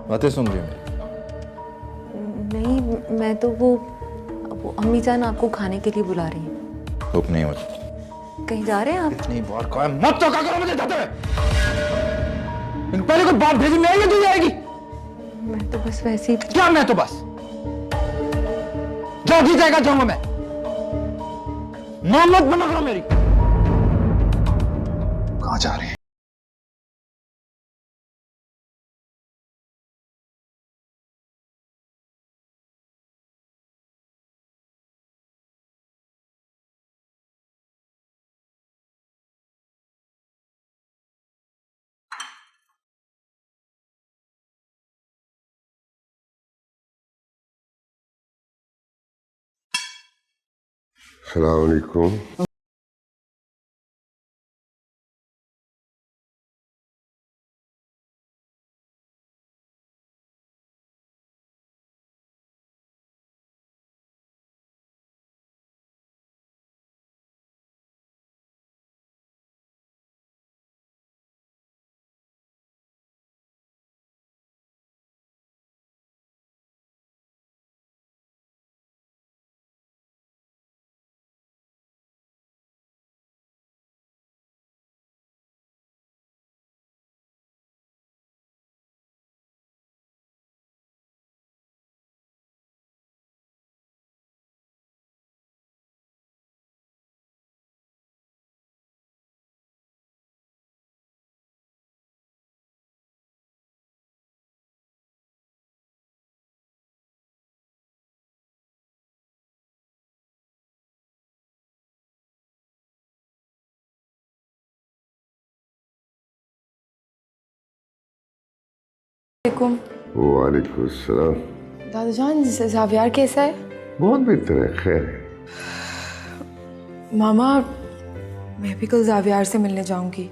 बातें सुन रही हूँ। नहीं, मैं तो वो अम्मी जान आपको खाने के लिए बुला रही हैं। भूख नहीं मुझे। कहीं जा रहे हैं आप? इतनी बार कहा मत चौंका करो मुझे जाते हुए। पहले कोई बात भेजी में आएगी, तू आएगी? मैं तो बस वैसे ही। क्या मैं तो बस जो भी जाएगा जाऊंगा मैं। नाम मत बना करो मेरी। कहां जा रहे हैं? अस्सलाम वालेकुम। वालेकुम सलाम। दादाजान, ज़ावियार कैसा है? बहुत बेहतर है, खैर है। मामा, मैं भी कल ज़ावियार से मिलने जाऊंगी।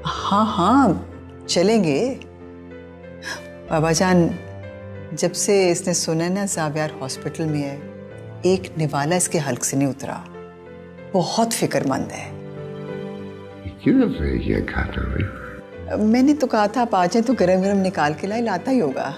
हाँ हाँ, चलेंगे। बाबा जान, जब से इसने सुना ना ज़ावियार हॉस्पिटल में है, एक निवाला इसके हल्क से नहीं उतरा। बहुत फिक्रमंद है। किधर रहेगी खाना में? मैंने तो कहा था आप आ जाए तो गरम गरम निकाल के लाता ही होगा।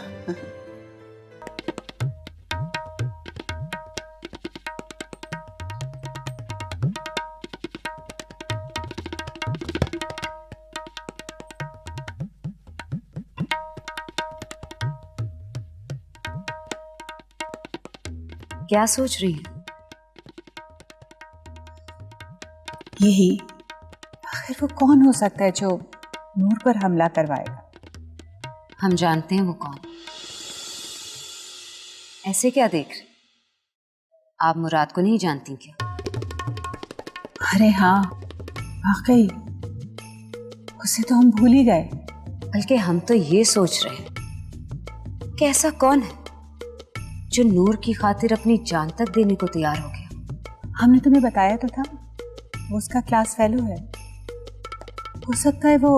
क्या सोच रही है? यही, आखिर वो कौन हो सकता है जो नूर पर हमला करवाएगा? हम जानते हैं वो कौन। ऐसे क्या देख रहे? आप मुराद को नहीं जानती क्या? अरे हाँ, वाकई उसे तो हम भूल ही गए। बल्कि हम तो ये सोच रहे हैं कि ऐसा कौन है जो नूर की खातिर अपनी जान तक देने को तैयार हो गया। हमने तुम्हें बताया तो था, वो उसका क्लास फेलो है। हो सकता है वो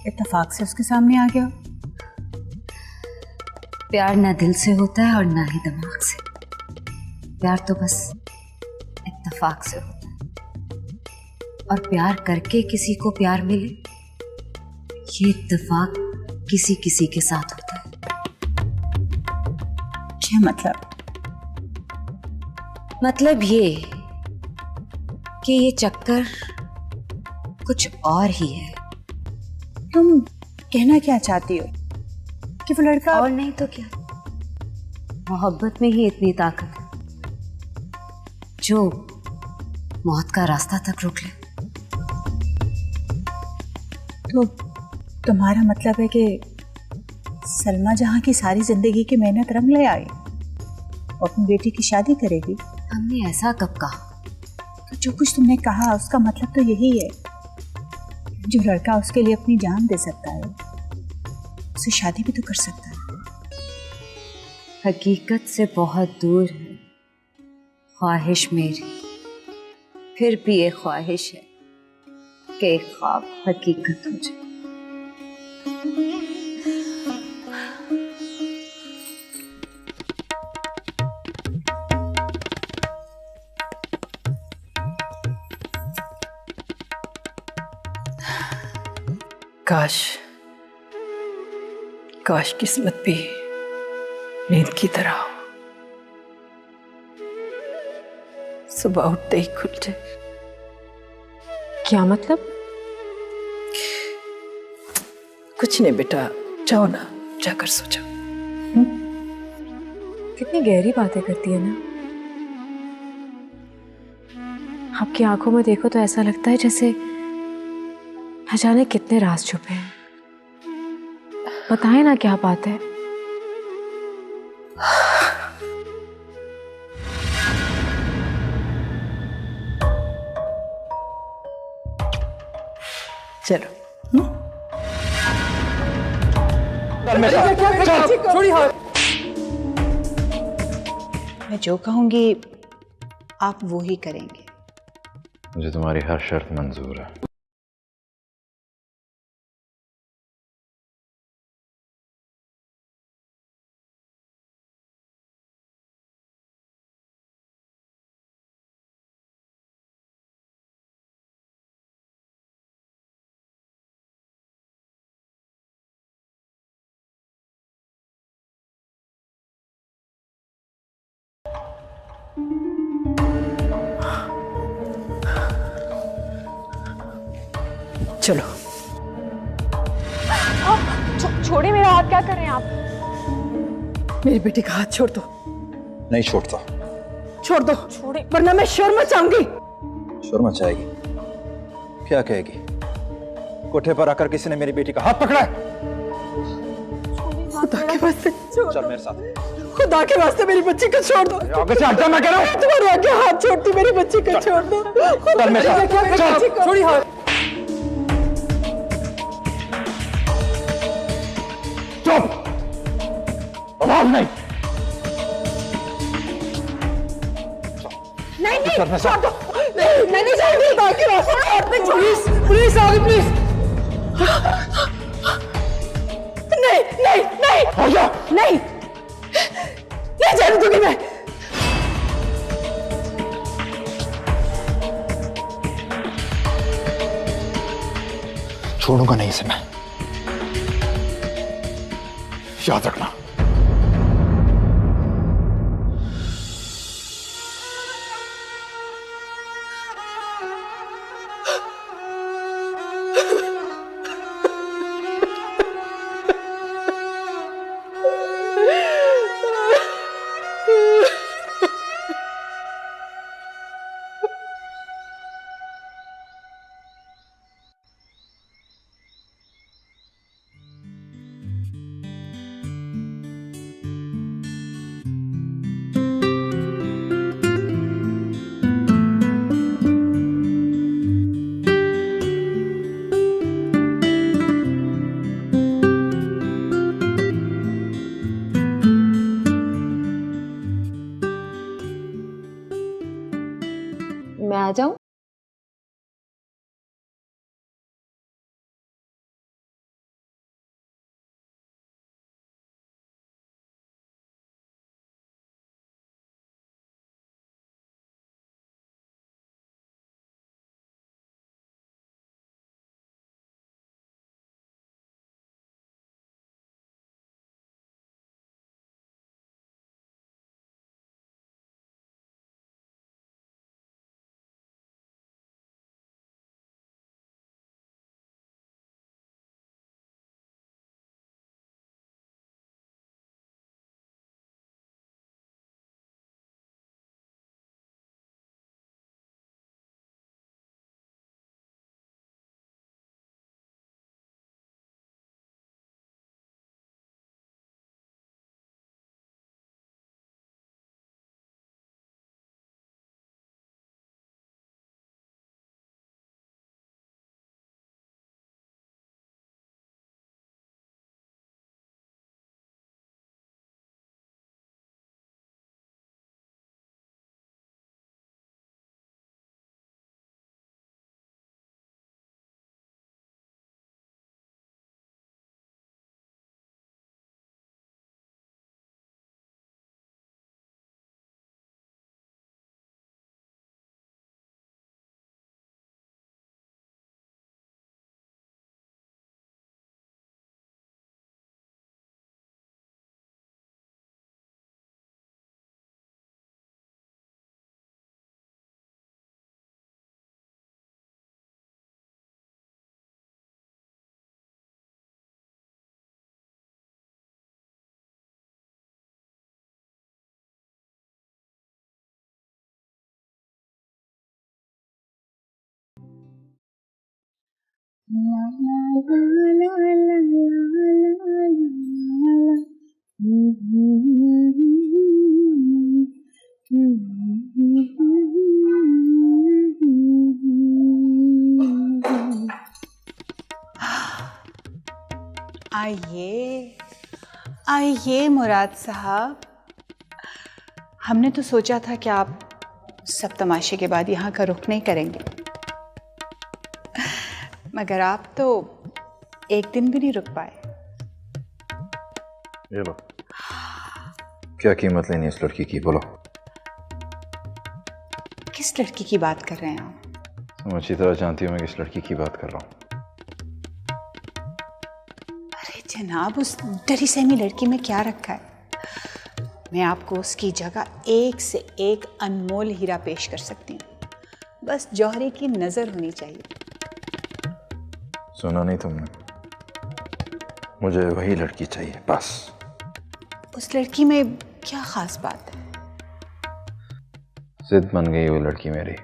इत्तेफाक से उसके सामने आ गया। प्यार ना दिल से होता है और ना ही दिमाग से। प्यार तो बस इत्तेफाक से होता है। और प्यार करके किसी को प्यार मिले, ये इत्तेफाक किसी किसी के साथ होता है। क्या मतलब? मतलब ये कि ये चक्कर कुछ और ही है। तुम कहना क्या चाहती हो? कि वो लड़का और नहीं तो क्या, मोहब्बत में ही इतनी ताकत है जो मौत का रास्ता तक रोक ले। तो तुम्हारा मतलब है कि सलमा जहां की सारी जिंदगी की मेहनत रंग ले आई, वो अपनी बेटी की शादी करेगी? हमने ऐसा कब कहा? तो जो कुछ तुमने कहा उसका मतलब तो यही है, जो लड़का उसके लिए अपनी जान दे सकता है, उसे शादी भी तो कर सकता है। हकीकत से बहुत दूर है ख्वाहिश मेरी, फिर भी एक ख्वाहिश है कि एक ख्वाब हकीकत हो जाए। काश किस्मत भी नींद की तरह हो, सुबह उठते ही खुल जाए। क्या मतलब? कुछ नहीं बेटा, जाओ ना, जाकर सो जाओ। कितनी गहरी बातें करती है ना। आपकी आंखों में देखो तो ऐसा लगता है जैसे न जाने कितने राज छुपे हैं। बताएं ना क्या बात है। चलो। मैं जो कहूंगी आप वो ही करेंगे। मुझे तुम्हारी हर शर्त मंजूर है। चलो। छोड़िए मेरा हाथ, क्या कर रहे हैं आप? मेरी बेटी का हाथ छोड़ दो। नहीं छोड़ता। छोड़ दो, वरना मैं शोर मचाऊंगी। शोर मचाएगी? क्या कहेगी? कोठे पर आकर किसी ने मेरी बेटी का हाथ पकड़ा है। खुदा के वास्ते चल मेरे साथ। खुदा के वास्ते मेरी बच्ची को छोड़ दो। आगे से हटना, मैं कह रहा हूं। तुम्हारे आगे हाथ छोड़ती, मेरी बच्ची को छोड़ दो। चल मेरे साथ, चल। छोड़ी हाथ। चुप, आवाज नहीं। नहीं नहीं, छोड़ दो। नहीं नहीं जाएगी। खुदा के वास्ते पुलिस, पुलिस आ गई, पुलिस। नहीं नहीं नहीं, हो जा। नहीं नहीं जाने दूंगी मैं। छोड़ूंगा नहीं इसे मैं, याद रखना। आइए आइए मुराद साहब, हमने तो सोचा था कि आप सब तमाशे के बाद यहाँ का रुख नहीं करेंगे, मगर आप तो एक दिन भी नहीं रुक पाए। ये लो। क्या कीमत लेनी है इस लड़की की, बोलो। किस लड़की की बात कर रहे हैं आप? तुम अच्छी तरह जानती हो मैं किस लड़की की बात कर रहा हूँ। अरे जनाब, उस डरी सहमी लड़की में क्या रखा है? मैं आपको उसकी जगह एक से एक अनमोल हीरा पेश कर सकती हूँ, बस जौहरी की नजर होनी चाहिए। सुना नहीं तुमने? मुझे वही लड़की चाहिए बस। उस लड़की में क्या खास बात है? जिद बन गई वो लड़की मेरी।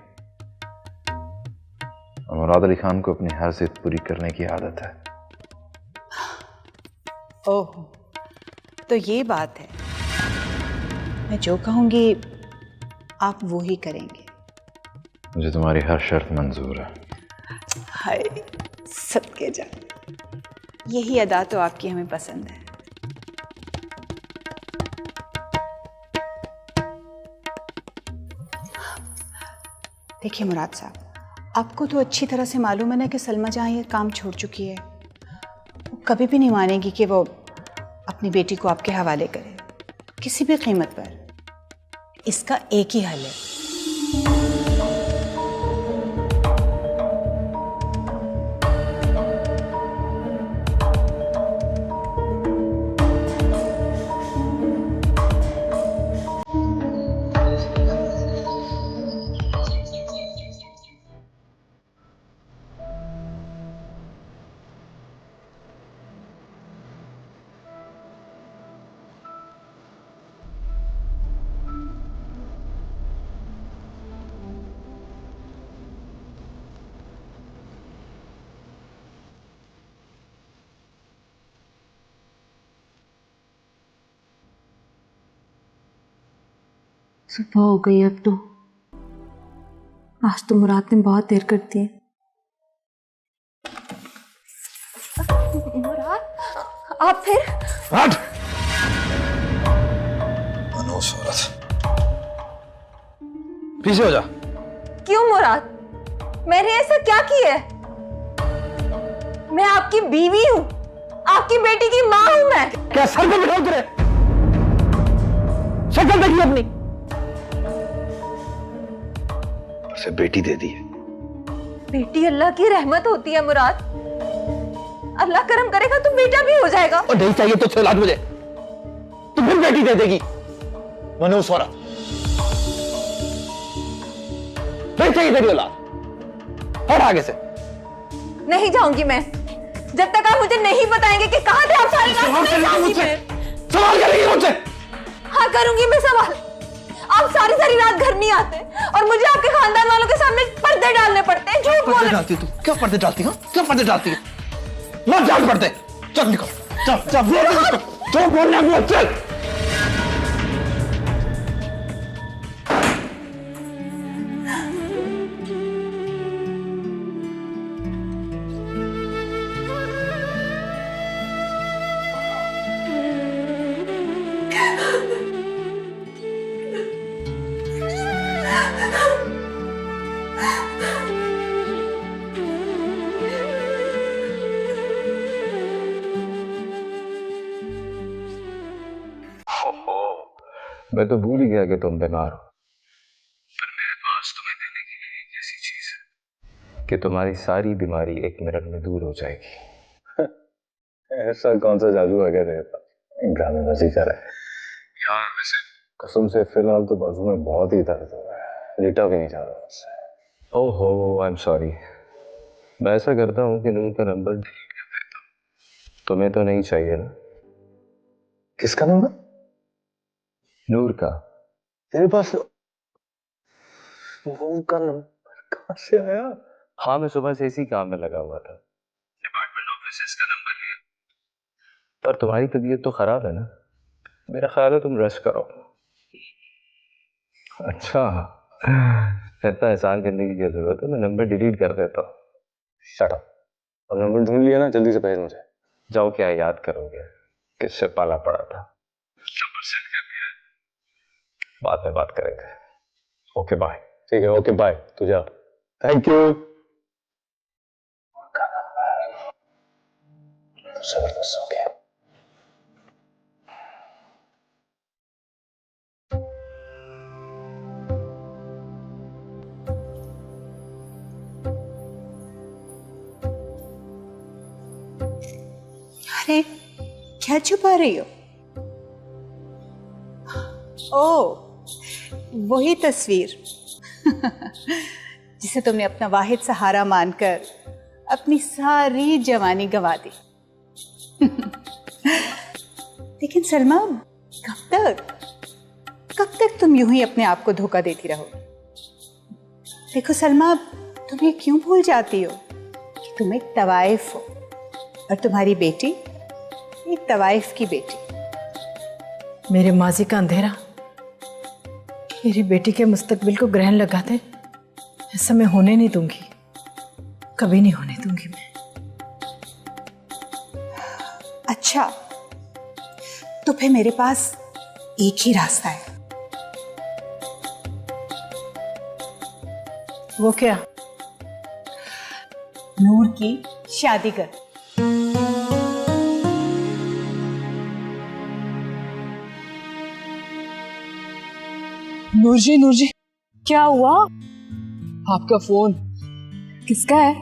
और मुराद अली खान को अपनी हर जिद पूरी करने की आदत है। ओह, तो ये बात है। मैं जो कहूंगी आप वो ही करेंगे। मुझे तुम्हारी हर शर्त मंजूर है। हाय सदके जा, यही अदा तो आपकी हमें पसंद है। देखिए मुराद साहब, आपको तो अच्छी तरह से मालूम है ना कि सलमा जहाँ ये काम छोड़ चुकी है, वो कभी भी नहीं मानेगी कि वो अपनी बेटी को आपके हवाले करे किसी भी कीमत पर। इसका एक ही हल है। सुबह हो गई अब तो। आज तो मुराद ने बहुत देर कर दी है। मुराद, आप फिर? हट! पीछे हो जा। क्यों मुराद? मैंने ऐसा क्या किया है? मैं आपकी बीवी हूँ, आपकी बेटी की माँ हूँ मैं। क्या सर पे बिठाओ तेरे? शक्ल देखिए अपनी। उसे बेटी दे दी है। बेटी अल्लाह की रहमत होती है मुराद। अल्लाह करम करेगा तो बेटा भी हो जाएगा। और नहीं चाहिए तो औलाद मुझे, तू फिर बेटी दे देगी। मनोज सोरा, नहीं चाहिए तेरी औलाद। और आगे से नहीं जाऊंगी मैं, जब तक आप मुझे नहीं बताएंगे कि कहां थे आप सारी रात। नहीं जाऊंगी मैं। सवाल करेगी मुझसे? हाँ करूंगी मैं सवाल। आप सारी सारी रात घर नहीं आते और मुझे आपके खानदान वालों के सामने पर्दे डालने पड़ते हैं। झूठ बोल डालती तू? क्या पर्दे डालती है? क्या पर्दे डालती है? मत जान पड़ते। चल निकल, चल चल, जो बोलना है बोल, चल। मैं तो भूल ही गया कि तुम बीमार हो। पर मेरे पास तुम्हें देने के लिए एक ऐसी चीज है कि तुम्हारी सारी बीमारी एक मिनट में दूर हो जाएगी। ऐसा कौन सा जादू आ गया तेरे पास? ड्रामेबाजी कर रहा है यार। वैसे कसम से फिलहाल तो बाजू में बहुत ही दर्द हो रहा है, लेटा भी नहीं जा रहा मुझसे। ओहो, आई एम सॉरी। मैं ऐसा करता हूँ कि नूर का नंबर डिलीट कर देता हूँ। तुम्हें तो नहीं चाहिए ना? किसका नंबर? नूर का। तेरे पास वो का नंबर कहाँ से आया? हाँ, मैं सुबह से इसी काम में लगा हुआ था। से इसका नंबर लिया। पर तुम्हारी तबीयत तो खराब है ना, मेरा ख्याल है तुम रेस्ट करो। अच्छा, इतना एहसान करने की क्या जरूरत है, मैं नंबर डिलीट कर देता हूँ। Shut up. अब नंबर ढूंढ लिया ना, जल्दी से भेज मुझे। जाओ, क्या याद करोगे, किससे पाला पड़ा था। नंबर सेंड कर दिया, बाद में बात करेंगे। Okay bye. ठीक है, ओके बाय, तू जा। Thank you. जबरदस्त हो गया। अरे क्या छुपा रही हो? ओ, वही तस्वीर जिसे तुमने अपना वाहिद सहारा मानकर अपनी सारी जवानी गंवा दी। लेकिन सलमा, कब तक तुम यूं ही अपने आप को धोखा देती रहोगी? देखो सलमा, तुम ये क्यों भूल जाती हो कि तुम एक तवाइफ हो और तुम्हारी बेटी एक तवाइफ की बेटी। मेरे माजी का अंधेरा मेरी बेटी के मुस्तकबिल को ग्रहण लगा दे, ऐसा मैं होने नहीं दूंगी, कभी नहीं होने दूंगी मैं। अच्छा, तो फिर मेरे पास एक ही रास्ता है। वो क्या? नूर की शादी कर। नूर जी, क्या हुआ? आपका फोन किसका है?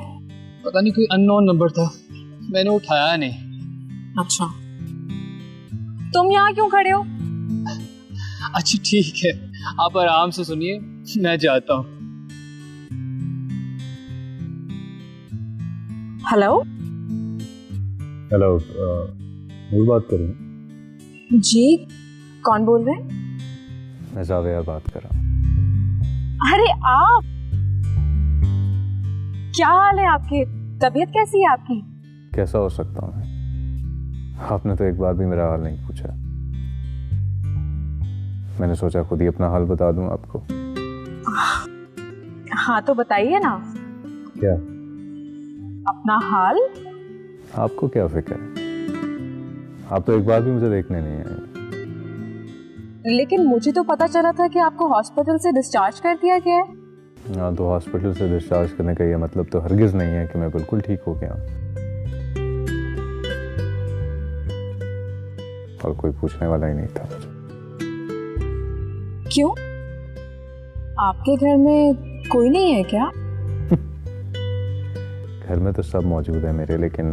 पता नहीं, कोई अननोन नंबर था, मैंने उठाया नहीं। अच्छा, तुम यहाँ क्यों खड़े हो? अच्छा ठीक है, आप आराम से सुनिए, मैं जाता हूँ। हेलो हेलो, नूर बात कर रही हूँ? जी, कौन बोल रहे हैं? मैं जावेद बात कर रहा हूँ। अरे आप, क्या हाल है आपके? तबीयत कैसी है आपकी? कैसा हो सकता हूँ मैं? आपने तो एक बार भी मेरा हाल नहीं पूछा। मैंने सोचा खुद ही अपना हाल बता दूं आपको। हाँ तो बताइए ना। क्या? अपना हाल। आपको क्या फिक्र है? आप तो एक बार भी मुझे देखने नहीं आए। लेकिन मुझे तो पता चला था कि आपको हॉस्पिटल से डिस्चार्ज कर दिया गया है। हाँ, तो हॉस्पिटल से डिस्चार्ज करने का ये मतलब तो हरगिज नहीं है कि मैं बिल्कुल ठीक हो गया हूँ। और कोई पूछने वाला ही नहीं था मुझे। क्यों? आपके घर में कोई नहीं है क्या? घर में तो सब मौजूद है मेरे, लेकिन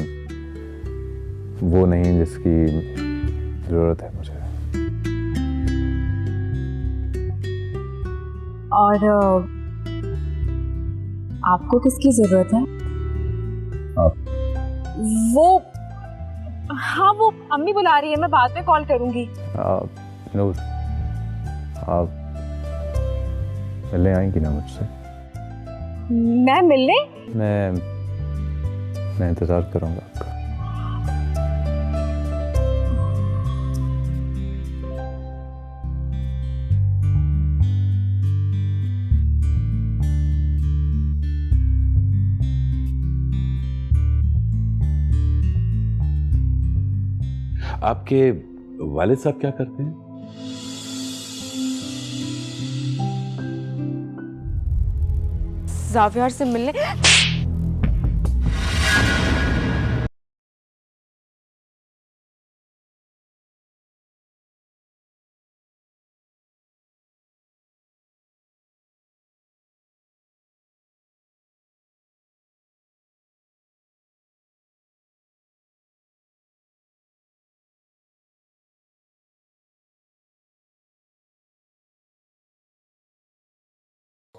वो नहीं जिसकी जरूरत है मुझे। और आपको किसकी जरूरत है? आप। वो, हाँ वो अम्मी बुला रही है, मैं बाद में कॉल करूंगी। नूर, आप मिलने आएंगी ना मुझसे? मैं मिलने? मैं इंतजार करूंगा आपका। आपके वालिद साहब क्या करते हैं? जावियर से मिलने।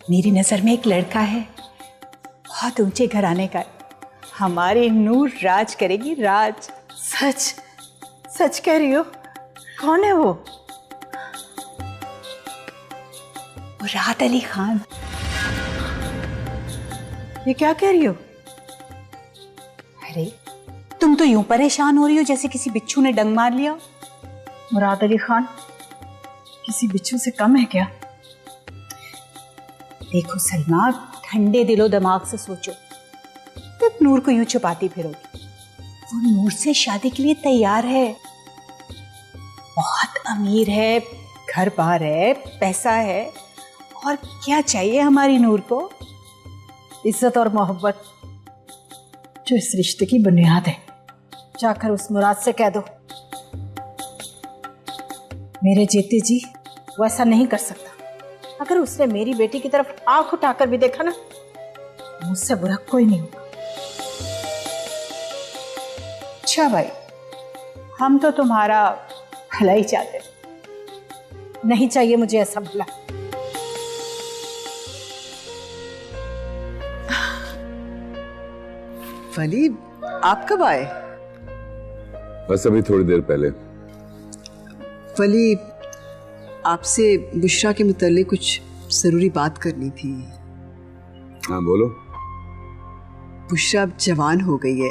मेरी नजर में एक लड़का है, बहुत ऊंचे घराने का। हमारी नूर राज करेगी, राज। सच सच कह रही हो? कौन है वो? राहत अली खान। ये क्या कह रही हो? अरे तुम तो यूं परेशान हो रही हो जैसे किसी बिच्छू ने डंग मार लिया। मुराद अली खान किसी बिच्छू से कम है क्या? देखो सलमा, ठंडे दिलो दिमाग से सोचो, तब नूर को यूं छुपाती फिरोगी? वो नूर से शादी के लिए तैयार है, बहुत अमीर है, घर बार है, पैसा है, और क्या चाहिए हमारी नूर को? इज्जत और मोहब्बत जो इस रिश्ते की बुनियाद है। जाकर उस मुराद से कह दो मेरे जीते जी वो ऐसा नहीं कर सकता। अगर उसने मेरी बेटी की तरफ आंख उठाकर भी देखा ना, मुझसे बुरा कोई नहीं होगा। अच्छा भाई, हम तो तुम्हारा भला ही चाहते हैं। नहीं चाहिए मुझे ऐसा भला। वली, आप कब आए? बस अभी थोड़ी देर पहले। वली, आपसे बुशरा के मुताल्लिक कुछ जरूरी बात करनी थी। हाँ बोलो। बुशरा अब जवान हो गई है,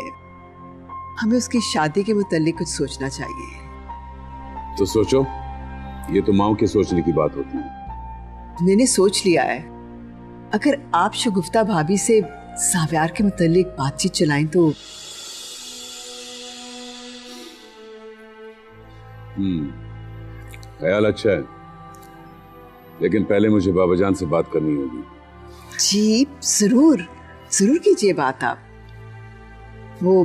हमें उसकी शादी के मुताल्लिक कुछ सोचना चाहिए। तो सोचो, ये तो माओ के सोचने की बात होती है। मैंने सोच लिया है, अगर आप शगुफ्ता भाभी से साव्यार के मुताल्लिक बातचीत चलाएं तो। ख्याल अच्छा है, लेकिन पहले मुझे बाबाजान से बात करनी होगी। जी जरूर, जरूर कीजिए बात आप। वो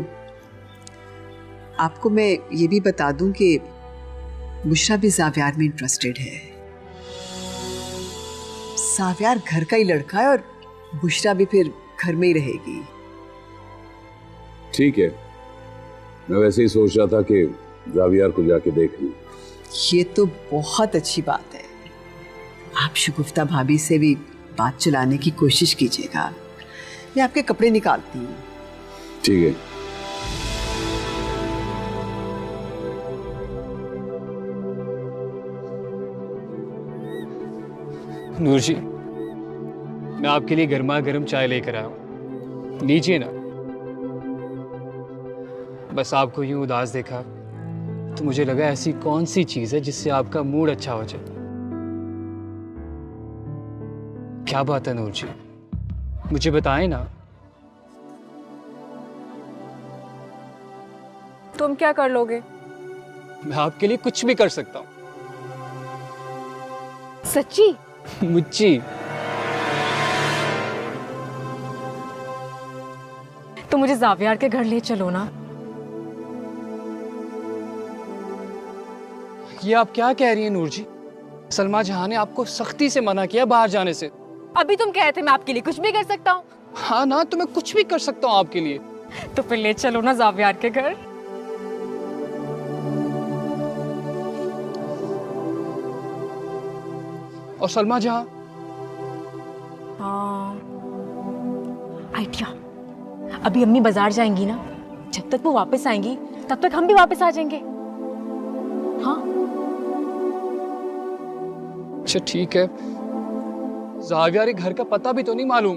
आपको मैं ये भी बता दूं कि बुशरा भी साव्यार में इंटरेस्टेड है। साव्यार घर का ही लड़का है और बुशरा भी फिर घर में ही रहेगी। ठीक है, मैं वैसे ही सोच रहा था कि जावियार को जाके देख लूं। ये तो बहुत अच्छी बात है। आप शगुफ्ता भाभी से भी बात चलाने की कोशिश कीजिएगा। मैं आपके कपड़े निकालती हूँ। ठीक है। नूर जी, मैं आपके लिए गर्मा गर्म चाय लेकर आया हूं, लीजिए ना। बस आपको यूं उदास देखा तो मुझे लगा ऐसी कौन सी चीज है जिससे आपका मूड अच्छा हो जाए। क्या बात है नूर जी, मुझे बताएं ना। तुम क्या कर लोगे? मैं आपके लिए कुछ भी कर सकता हूं। सच्ची? मुच्ची। तो मुझे जावियार के घर ले चलो ना। ये आप क्या कह रही हैं नूर जी? सलमा जहां ने आपको सख्ती से मना किया बाहर जाने से। अभी तुम कह रहे थे मैं आपके लिए कुछ भी कर सकता हूँ। हाँ ना, तो मैं कुछ भी कर सकता हूँ आपके लिए। तो फिर ले चलो ना जावियार के घर। और सलमा जहां? हाँ, आइडिया। अभी अम्मी बाजार जाएंगी ना, जब तक वो वापस आएंगी तब तक हम भी वापस आ जाएंगे। हाँ अच्छा ठीक है। जावियार के घर का पता भी तो नहीं मालूम।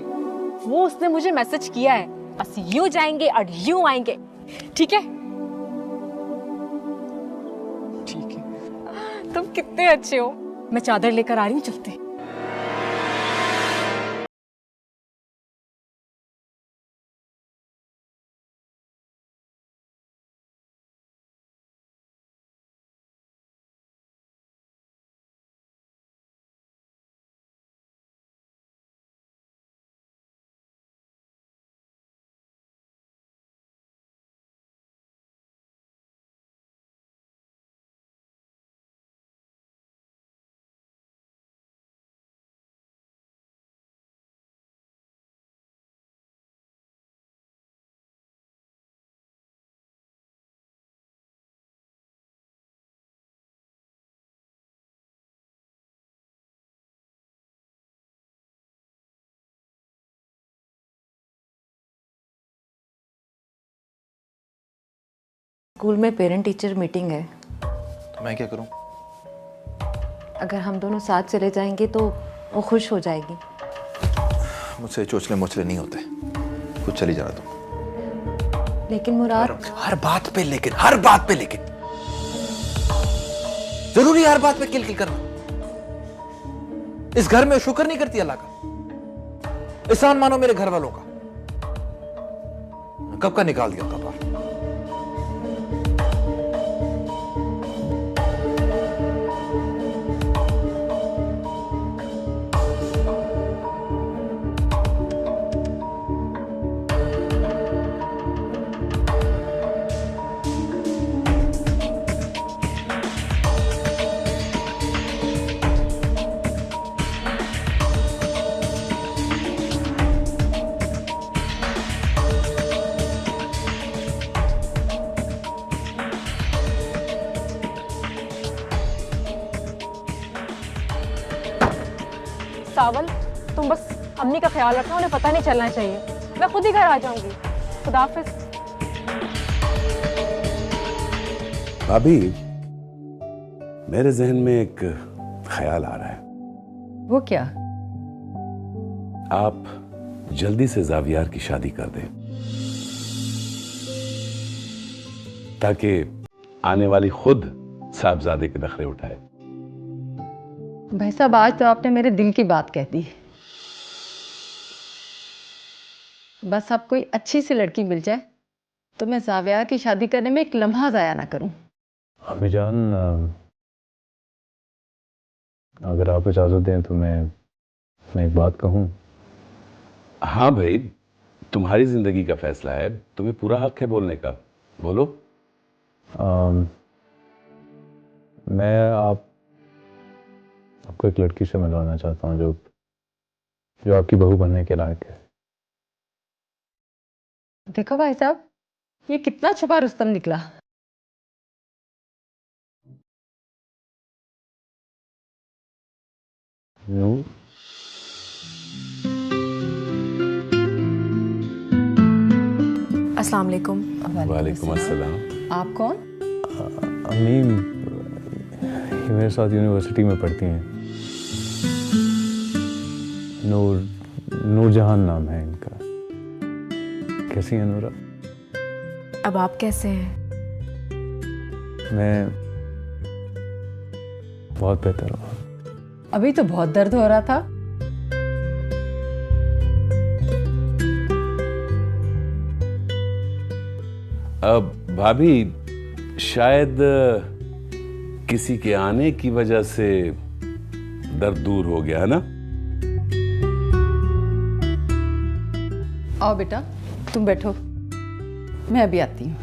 वो उसने मुझे मैसेज किया है, बस यूं जाएंगे और यूं आएंगे। ठीक है? ठीक है। तुम कितने अच्छे हो। मैं चादर लेकर आ रही हूँ, चलते। स्कूल में पेरेंट टीचर मीटिंग है। तो मैं क्या करूं? अगर हम दोनों साथ चले जाएंगे तो वो खुश हो जाएगी। मुझसे चोचले मोचले नहीं होते, कुछ चली जाना तुम। लेकिन मुराद, हर बात पे लेकिन, हर बात पे लेकिन। जरूरी है हर बात पे किल किल करना? इस घर में शुक्र नहीं करती अल्लाह का? एहसान मानो मेरे घर वालों का। कब का निकाल दिया कपार। सावल, तुम बस अम्मी का ख्याल रखना, उन्हें पता नहीं चलना चाहिए। मैं खुद ही घर आ जाऊंगी। खुदा हाफिज। भाभी, मेरे जहन में एक ख्याल आ रहा है। वो क्या? आप जल्दी से जावियार की शादी कर दें, ताकि आने वाली खुद साहबजादे के नखरे उठाए। भाई साहब, आज तो आपने मेरे दिल की बात कह दी। बस अब कोई अच्छी सी लड़की मिल जाए तो मैं जाविया की शादी करने में एक लम्हा ज़ाया ना करूं। अम्मी जान, अगर आप इजाज़त दें तो मैं एक बात कहूँ। हाँ भाई, तुम्हारी जिंदगी का फैसला है, तुम्हें पूरा हक है बोलने का। बोलो। मैं आपको एक लड़की से मिलवाना चाहता हूँ जो आपकी बहू बनने के लायक है। देखो भाई साहब, ये कितना छुपा रुस्तम निकला। नूर, अस्सलाम वालेकुम। वालेकुम अस्सलाम। आप कौन? अम्मी, ये मेरे साथ यूनिवर्सिटी में पढ़ती हैं। नूरजहान नाम है इनका। कैसी हैं नूरा? अब आप कैसे हैं? मैं बहुत बेहतर हूँ। अभी तो बहुत दर्द हो रहा था। अब भाभी, शायद किसी के आने की वजह से दर्द दूर हो गया है ना? आओ बेटा, तुम बैठो, मैं अभी आती हूँ।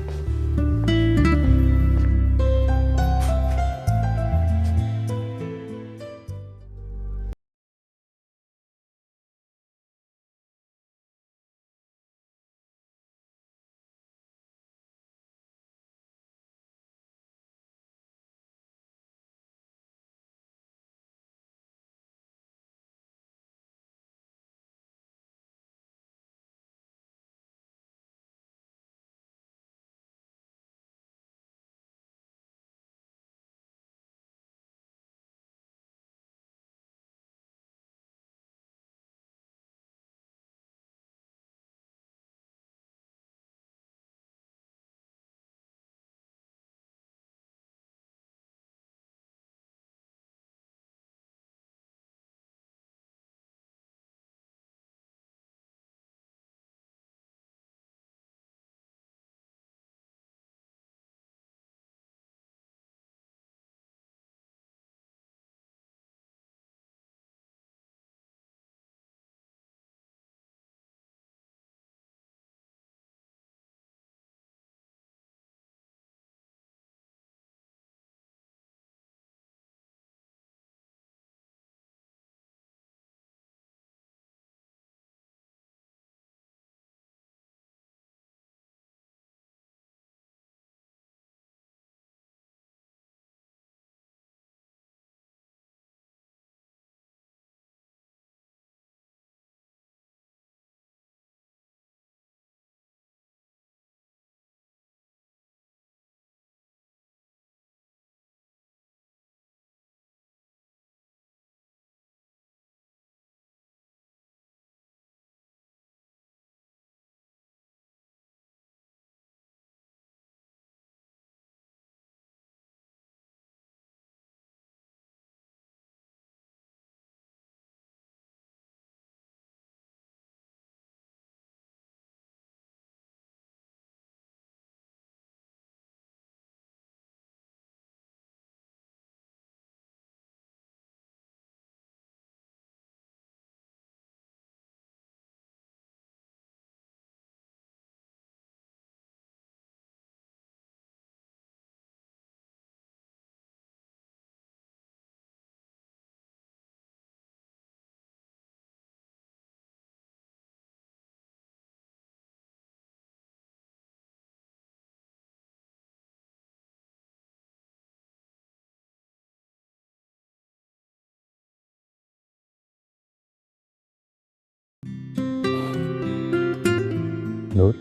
नूर,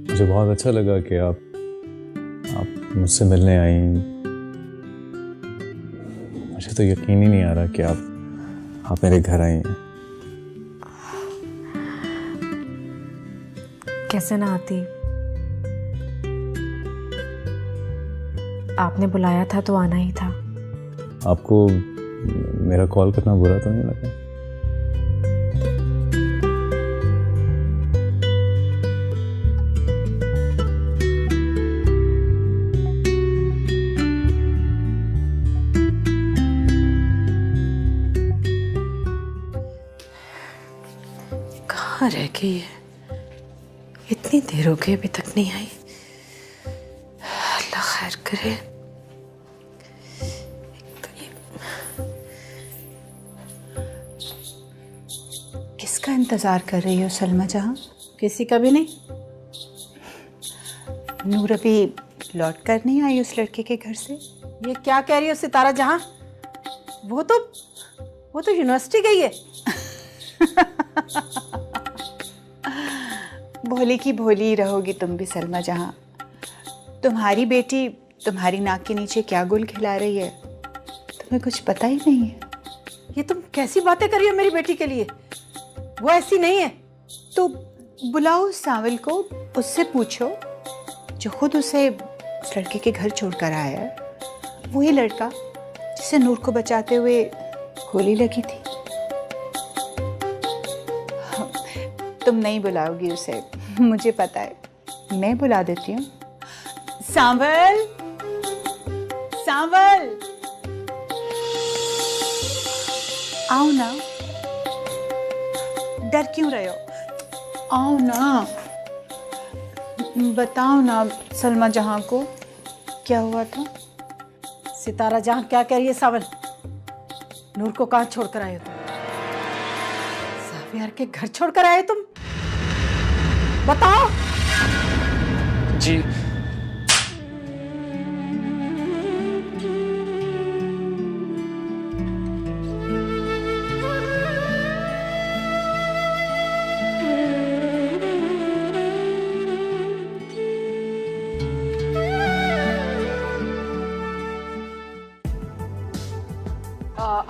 मुझे बहुत अच्छा लगा कि आप मुझसे मिलने आई। मुझे तो यकीन ही नहीं आ रहा कि आप मेरे घर आई हैं। कैसे ना आती, आपने बुलाया था तो आना ही था। आपको मेरा कॉल करना बुरा तो नहीं लगा? कहाँ रह गई है? इतनी देर हो गई अभी तक नहीं आई। अल्लाह खैर करे। किसका इंतजार कर रही हो सलमा जहां? किसी का भी नहीं। नूर अभी लौट कर नहीं आई उस लड़के के घर से? ये क्या कह रही हो सितारा जहां? वो तो यूनिवर्सिटी गई है। भोली की भोली ही रहोगी तुम भी सलमा जहां। तुम्हारी बेटी तुम्हारी नाक के नीचे क्या गुल खिला रही है तुम्हें कुछ पता ही नहीं है। ये तुम कैसी बातें कर रही हो मेरी बेटी के लिए? वो ऐसी नहीं है। तो बुलाओ सांवल को, उससे पूछो जो खुद उसे उस लड़के के घर छोड़कर आया है, वही लड़का जिसे नूर को बचाते हुए गोली लगी थी। तुम नहीं बुलाओगी उसे, मुझे पता है। मैं बुला देती हूँ। सांवल, सांवल, आओ ना। डर क्यों रहे हो? आओ ना, बताओ ना सलमा जहां को क्या हुआ था। सितारा जहां क्या कह रही है सावन? नूर को कहां छोड़कर आए हो तुम? सावियार के घर छोड़कर आए तुम? बताओ। जी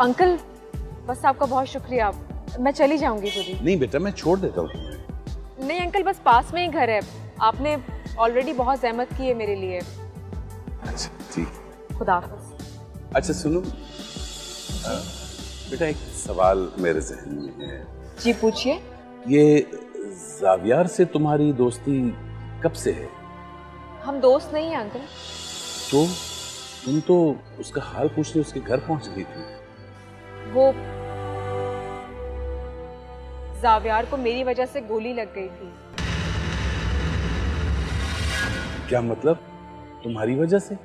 अंकल, बस आपका बहुत शुक्रिया। मैं चली जाऊंगी खुद ही। नहीं बेटा, मैं छोड़ देता हूँ। नहीं अंकल, बस पास में ही घर है। आपने ऑलरेडी बहुत जहमत की है मेरे लिए। अच्छा ठीक। खुदा हाफिज। अच्छा सुनो बेटा, एक सवाल मेरे जहन में है। जी पूछिए। ये जावियार से तुम्हारी दोस्ती कब से है? हम दोस्त नहीं हैं अंकल। तो तुम तो उसका हाल पूछने उसके घर पहुंच गई थी। वो जावियार को मेरी वजह से गोली लग गई थी। क्या मतलब? तुम्हारी वजह से?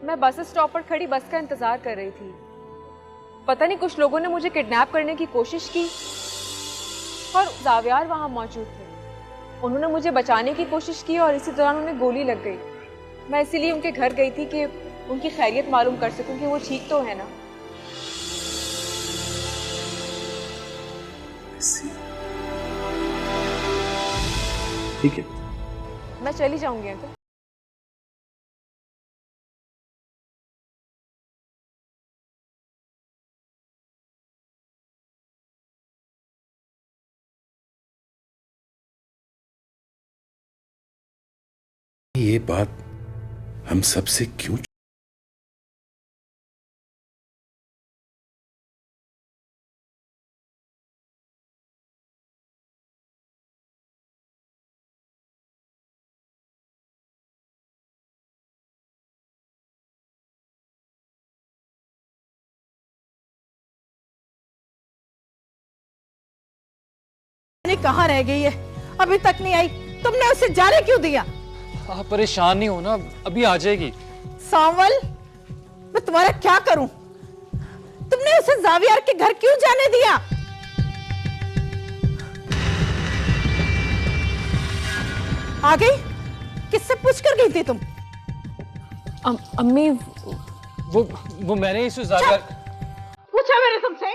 मैं बस स्टॉप पर खड़ी बस का इंतजार कर रही थी। पता नहीं कुछ लोगों ने मुझे किडनैप करने की कोशिश की और जावियार वहां मौजूद थे। उन्होंने मुझे बचाने की कोशिश की और इसी दौरान उन्हें गोली लग गई। मैं इसीलिए उनके घर गई थी कि उनकी खैरियत मालूम कर सकूं कि वो ठीक तो है ना। ठीक है, मैं चली जाऊंगी अंकल। ये बात हम सबसे क्यों? कहाँ रह गई है? अभी तक नहीं आई। तुमने उसे जाने क्यों दिया? आप परेशान नहीं हो ना, अभी आ जाएगी। सांवल, मैं तुम्हारा क्या करूं? तुमने उसे जावियार के घर क्यों जाने दिया? आ गई? किससे पूछ कर गई थी तुम? अम्मी, वो मैंने इसे जावियार पूछा मैंने तुमसे?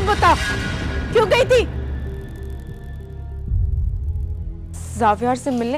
तुम बताओ, क्यों गई थी? जावियार से मिलने।